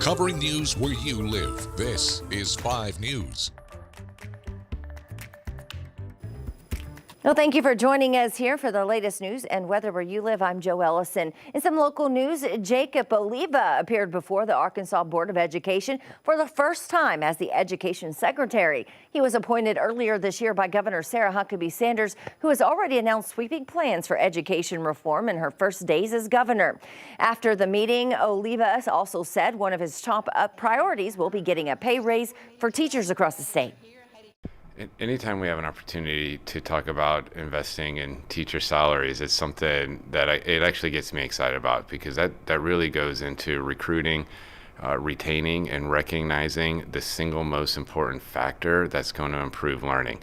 Covering news where you live. This is 5 News. Well, thank you for joining us here for the latest news and weather where you live. I'm Joe Ellison. In some local news, Jacob Oliva appeared before the Arkansas Board of Education for the first time as the Education Secretary. He was appointed earlier this year by Governor Sarah Huckabee Sanders, who has already announced sweeping plans for education reform in her first days as governor. After the meeting, Oliva also said one of his top priorities will be getting a pay raise for teachers across the state. Anytime we have an opportunity to talk about investing in teacher salaries, it's something that it actually gets me excited about, because that really goes into recruiting, retaining, and recognizing the single most important factor that's going to improve learning.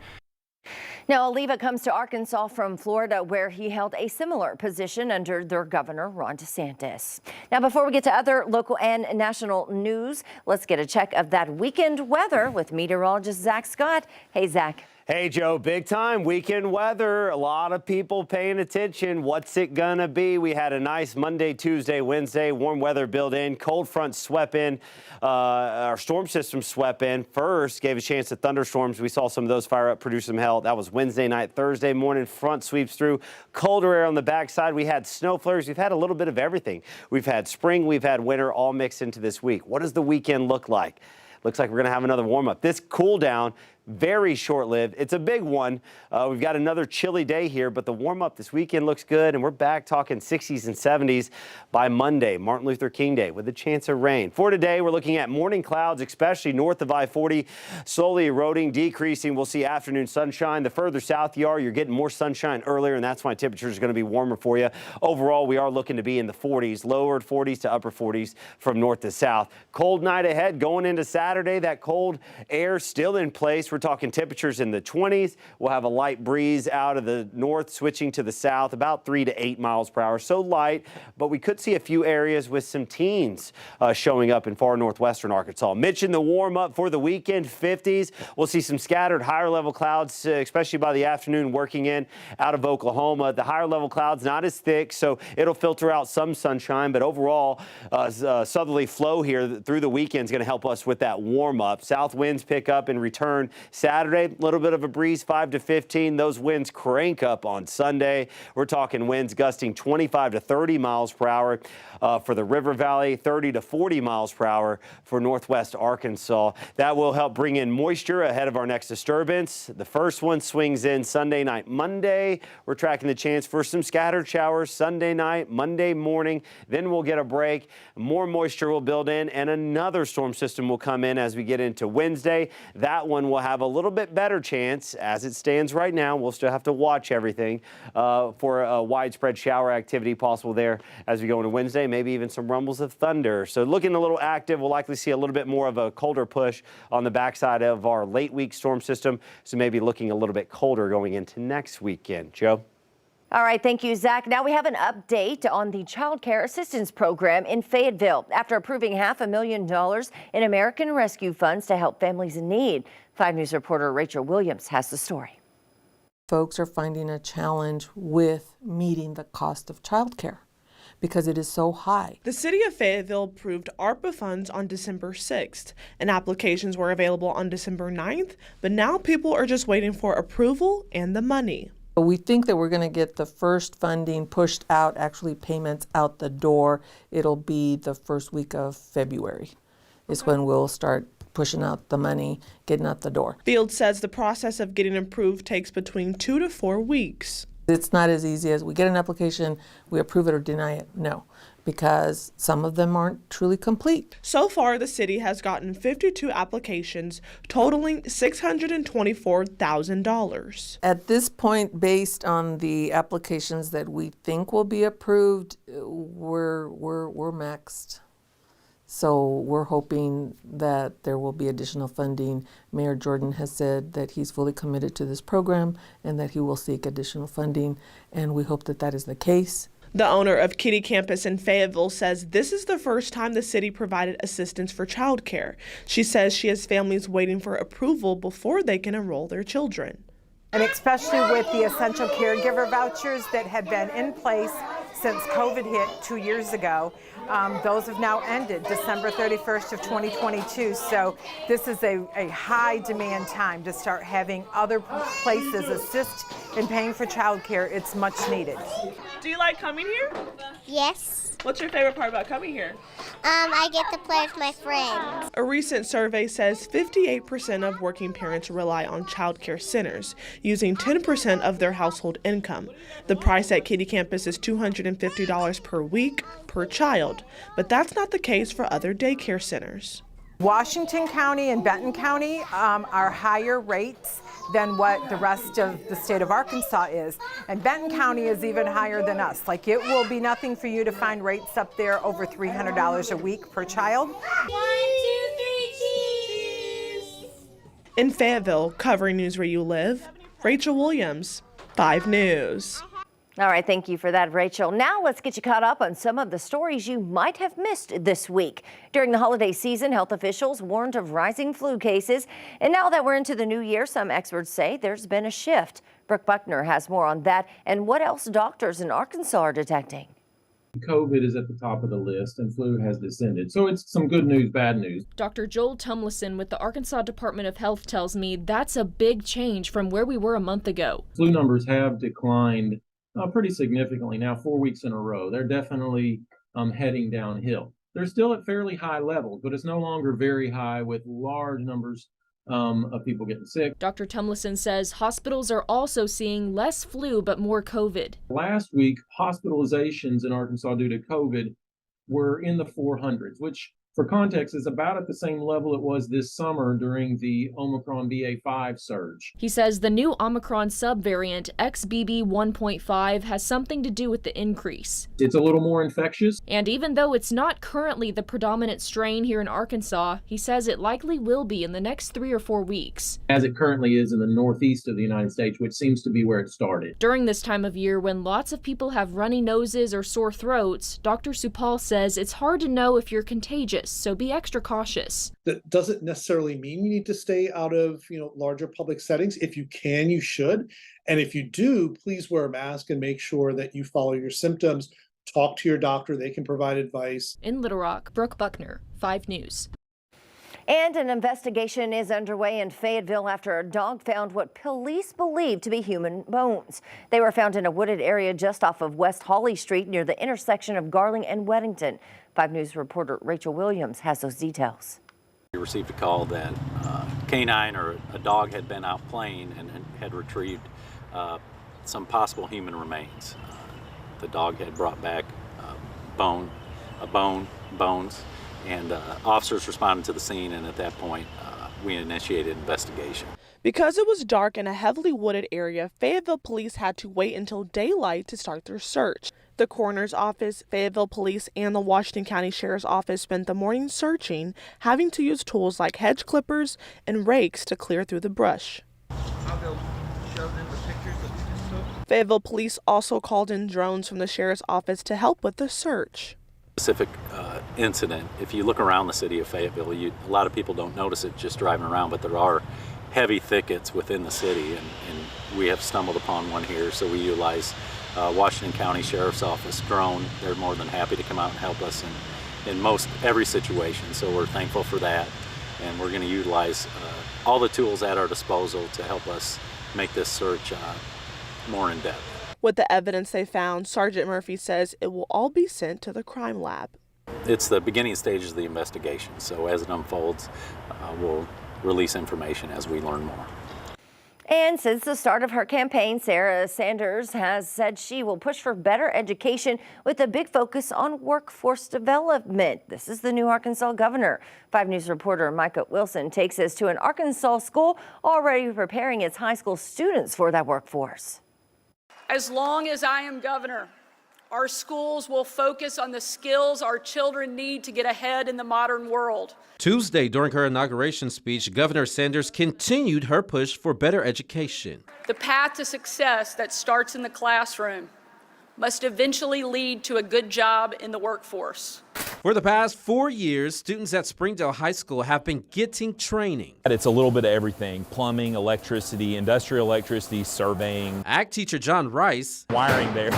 Now, Oliva comes to Arkansas from Florida, where he held a similar position under their governor, Ron DeSantis. Now, before we get to other local and national news, let's get a check of that weekend weather with meteorologist Zach Scott. Hey, Zach. Hey, Joe, big time weekend weather. A lot of people paying attention. What's it gonna be? We had a nice Monday, Tuesday, Wednesday, warm weather built in. Cold front swept in. Our storm system swept in first, gave a chance at thunderstorms. We saw some of those fire up, produce some hell. That was Wednesday night. Thursday morning, front sweeps through. Colder air on the backside. We had snow flurries. We've had a little bit of everything. We've had spring, we've had winter, all mixed into this week. What does the weekend look like? Looks like we're going to have another warm up. This cool down, very short-lived. It's a big one. We've got another chilly day here, but the warm-up this weekend looks good, and we're back talking 60s and 70s by Monday, Martin Luther King Day, with a chance of rain. For today, we're looking at morning clouds, especially north of I-40, slowly eroding, decreasing. We'll see afternoon sunshine. The further south you are, you're getting more sunshine earlier, and that's why temperatures are going to be warmer for you. Overall, we are looking to be in the 40s, lower 40s to upper 40s from north to south. Cold night ahead going into Saturday. That cold air still in place. We're talking temperatures in the 20s. We'll have a light breeze out of the north switching to the south, about 3 to 8 miles per hour. So light, but we could see a few areas with some teens showing up in far northwestern Arkansas. Mentioned the warm up for the weekend, 50s. We'll see some scattered higher level clouds, especially by the afternoon, working in out of Oklahoma. The higher level clouds not as thick, so it'll filter out some sunshine, but overall, southerly flow here through the weekend is going to help us with that warm up. South winds pick up and return Saturday, a little bit of a breeze, 5 to 15. Those winds crank up on Sunday. We're talking winds gusting 25 to 30 miles per hour for the River Valley, 30 to 40 miles per hour for northwest Arkansas. That will help bring in moisture ahead of our next disturbance. The first one swings in Sunday night. Monday, we're tracking the chance for some scattered showers Sunday night, Monday morning. Then we'll get a break. More moisture will build in, and another storm system will come in as we get into Wednesday. That one will have a little bit better chance. As it stands right now, we'll still have to watch everything for a widespread shower activity possible there as we go into Wednesday, maybe even some rumbles of thunder. So looking a little active. We'll likely see a little bit more of a colder push on the backside of our late week storm system, so maybe looking a little bit colder going into next weekend. Joe? All right, thank you, Zach. Now we have an update on the Child Care Assistance Program in Fayetteville after approving $500,000 in American Rescue funds to help families in need. 5 News reporter Rachel Williams has the story. Folks are finding a challenge with meeting the cost of childcare because it is so high. The city of Fayetteville approved ARPA funds on December 6th, and applications were available on December 9th, but now people are just waiting for approval and the money. We think that we're going to get the first funding pushed out, actually payments out the door. It'll be the first week of February is when we'll start pushing out the money, getting out the door. Field says the process of getting approved takes between 2 to 4 weeks. It's not as easy as we get an application, we approve it or deny it. No, because some of them aren't truly complete. So far, the city has gotten 52 applications totaling $624,000. At this point, based on the applications that we think will be approved, we're maxed. So we're hoping that there will be additional funding. Mayor Jordan has said that he's fully committed to this program and that he will seek additional funding, and we hope that that is the case. The owner of Kitty Campus in Fayetteville says this is the first time the city provided assistance for childcare. She says she has families waiting for approval before they can enroll their children. And especially with the essential caregiver vouchers that had been in place since COVID hit 2 years ago. Those have now ended December 31st of 2022. So this is a high demand time to start having other places assist in paying for childcare. It's much needed. Do you like coming here? Yes. What's your favorite part about coming here? I get to play with my friends. A recent survey says 58% of working parents rely on child care centers, using 10% of their household income. The price at Kiddie Campus is $250 per week per child, but that's not the case for other daycare centers. Washington County and Benton County are higher rates than what the rest of the state of Arkansas is. And Benton County is even higher than us. Like, it will be nothing for you to find rates up there over $300 a week per child. 1, 2, 3, cheese! In Fayetteville, covering news where you live, Rachel Williams, 5 News. All right, thank you for that, Rachel. Now let's get you caught up on some of the stories you might have missed this week. During the holiday season, health officials warned of rising flu cases. And now that we're into the new year, some experts say there's been a shift. Brooke Buckner has more on that and what else doctors in Arkansas are detecting. COVID is at the top of the list and flu has descended. So it's some good news, bad news. Dr. Joel Tumlison with the Arkansas Department of Health tells me that's a big change from where we were a month ago. Flu numbers have declined pretty significantly now, 4 weeks in a row. They're definitely heading downhill. They're still at fairly high levels, but it's no longer very high with large numbers of people getting sick. Dr. Tumlison says hospitals are also seeing less flu but more COVID. Last week, hospitalizations in Arkansas due to COVID were in the 400s, which for context is about at the same level it was this summer during the Omicron BA.5 surge. He says the new Omicron subvariant XBB.1.5 has something to do with the increase. It's a little more infectious. And even though it's not currently the predominant strain here in Arkansas, he says it likely will be in the next 3 or 4 weeks. As it currently is in the northeast of the United States, which seems to be where it started. During this time of year when lots of people have runny noses or sore throats, Dr. Supal says it's hard to know if you're contagious. So be extra cautious. That doesn't necessarily mean you need to stay out of, larger public settings. If you can, you should. And if you do, please wear a mask and make sure that you follow your symptoms. Talk to your doctor. They can provide advice. In Little Rock, Brooke Buckner, 5 News. And an investigation is underway in Fayetteville after a dog found what police believe to be human bones. They were found in a wooded area just off of West Hawley Street near the intersection of Garling and Weddington. 5 News reporter Rachel Williams has those details. We received a call that a canine or a dog had been out playing and had retrieved some possible human remains. The dog had brought back bones, and officers responded to the scene, and at that point we initiated investigation. Because it was dark in a heavily wooded area, Fayetteville police had to wait until daylight to start their search. The coroner's office, Fayetteville Police, and the Washington County Sheriff's Office spent the morning searching, having to use tools like hedge clippers and rakes to clear through the brush. I'll go show them the pictures that we just took. Fayetteville Police also called in drones from the Sheriff's Office to help with the search. Specific incident, if you look around the city of Fayetteville, a lot of people don't notice it just driving around, but there are heavy thickets within the city, and we have stumbled upon one here, so we utilize Washington County Sheriff's Office drone. They're more than happy to come out and help us in most every situation, so we're thankful for that, and we're going to utilize all the tools at our disposal to help us make this search more in depth. With the evidence they found, Sergeant Murphy says it will all be sent to the crime lab. It's the beginning stages of the investigation, so as it unfolds, we'll release information as we learn more. And since the start of her campaign, Sarah Sanders has said she will push for better education with a big focus on workforce development. This is the new Arkansas governor. 5 News reporter Micah Wilson takes us to an Arkansas school already preparing its high school students for that workforce. As long as I am governor, our schools will focus on the skills our children need to get ahead in the modern world. Tuesday, during her inauguration speech, Governor Sanders continued her push for better education. The path to success that starts in the classroom must eventually lead to a good job in the workforce. For the past 4 years, students at Springdale High School have been getting training. It's a little bit of everything: plumbing, electricity, industrial electricity, surveying. Ag teacher John Rice, wiring there.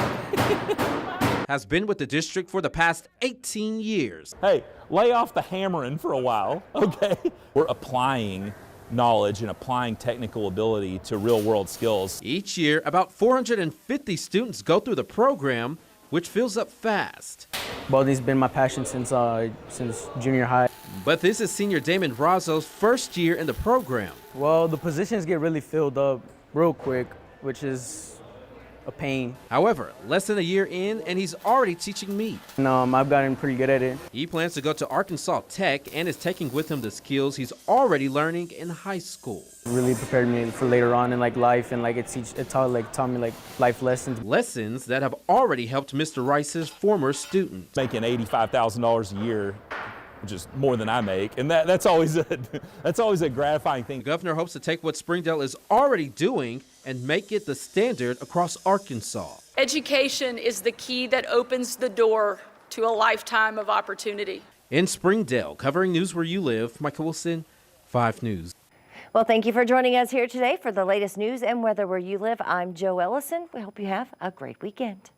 has been with the district for the past 18 years. Hey, lay off the hammering for a while, okay? We're applying knowledge and applying technical ability to real-world skills. Each year, about 450 students go through the program, which fills up fast. Welding's been my passion since junior high. But this is senior Damon Razzo's first year in the program. Well, the positions get really filled up real quick, which is a pain. However, less than a year in, and he's already teaching meat. I've gotten pretty good at it. He plans to go to Arkansas Tech and is taking with him the skills he's already learning in high school. Really prepared me for later on in life, and it taught me life lessons. Lessons that have already helped Mr. Rice's former student. Making $85,000 a year, which is more than I make, and that's always a gratifying thing. The governor hopes to take what Springdale is already doing and make it the standard across Arkansas. Education is the key that opens the door to a lifetime of opportunity. In Springdale, covering news where you live, Michael Wilson, 5 News. Well, thank you for joining us here today for the latest news and weather where you live. I'm Joe Ellison. We hope you have a great weekend.